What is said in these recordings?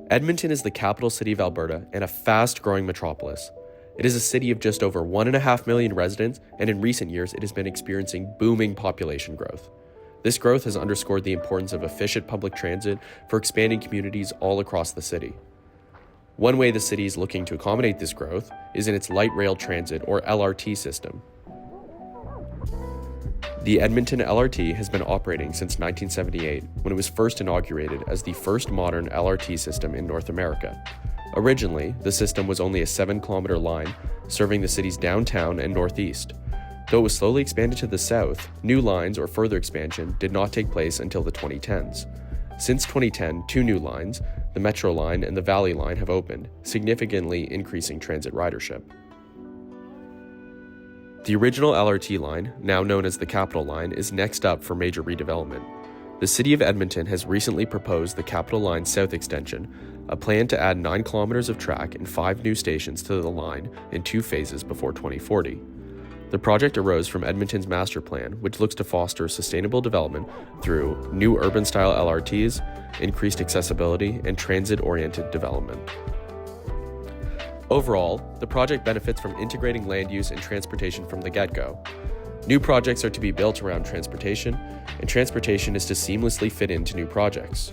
Edmonton is the capital city of Alberta and a fast-growing metropolis. It is a city of just over 1.5 million residents, and in recent years it has been experiencing booming population growth. This growth has underscored the importance of efficient public transit for expanding communities all across the city. One way the city is looking to accommodate this growth is in its light rail transit, or LRT, system. The Edmonton LRT has been operating since 1978, when it was first inaugurated as the first modern LRT system in North America. Originally, the system was only a 7-kilometer line serving the city's downtown and northeast. Though it was slowly expanded to the south, new lines or further expansion did not take place until the 2010s. Since 2010, 2 new lines, the Metro Line and the Valley Line, have opened, significantly increasing transit ridership. The original LRT line, now known as the Capital Line, is next up for major redevelopment. The City of Edmonton has recently proposed the Capital Line South Extension, a plan to add 9 kilometers of track and 5 new stations to the line in 2 phases before 2040. The project arose from Edmonton's master plan, which looks to foster sustainable development through new urban-style LRTs, increased accessibility, and transit-oriented development. Overall, the project benefits from integrating land use and transportation from the get-go. New projects are to be built around transportation, and transportation is to seamlessly fit into new projects.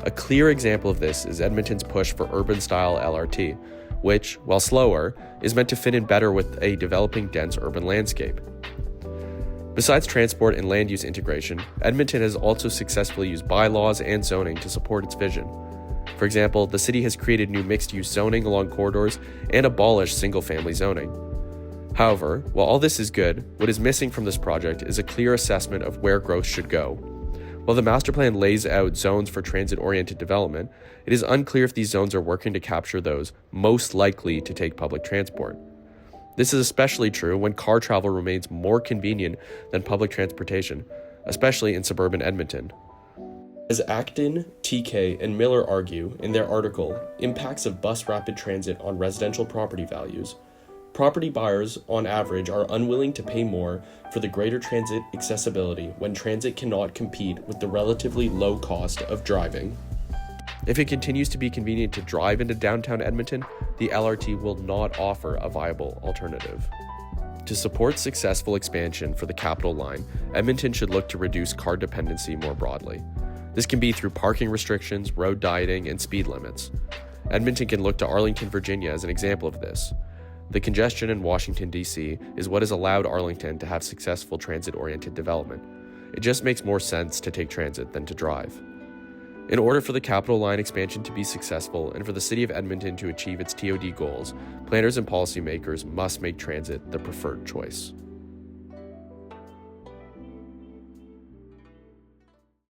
A clear example of this is Edmonton's push for urban-style LRT, which, while slower, is meant to fit in better with a developing dense urban landscape. Besides transport and land use integration, Edmonton has also successfully used bylaws and zoning to support its vision. For example, the city has created new mixed-use zoning along corridors and abolished single-family zoning. However, while all this is good, what is missing from this project is a clear assessment of where growth should go. While the master plan lays out zones for transit-oriented development, it is unclear if these zones are working to capture those most likely to take public transport. This is especially true when car travel remains more convenient than public transportation, especially in suburban Edmonton. As Acton, TK, and Miller argue in their article, Impacts of Bus Rapid Transit on Residential Property Values, property buyers, on average, are unwilling to pay more for the greater transit accessibility when transit cannot compete with the relatively low cost of driving. If it continues to be convenient to drive into downtown Edmonton, the LRT will not offer a viable alternative. To support successful expansion for the Capital Line, Edmonton should look to reduce car dependency more broadly. This can be through parking restrictions, road dieting, and speed limits. Edmonton can look to Arlington, Virginia as an example of this. The congestion in Washington, D.C. is what has allowed Arlington to have successful transit-oriented development. It just makes more sense to take transit than to drive. In order for the Capital Line expansion to be successful and for the City of Edmonton to achieve its TOD goals, planners and policymakers must make transit the preferred choice.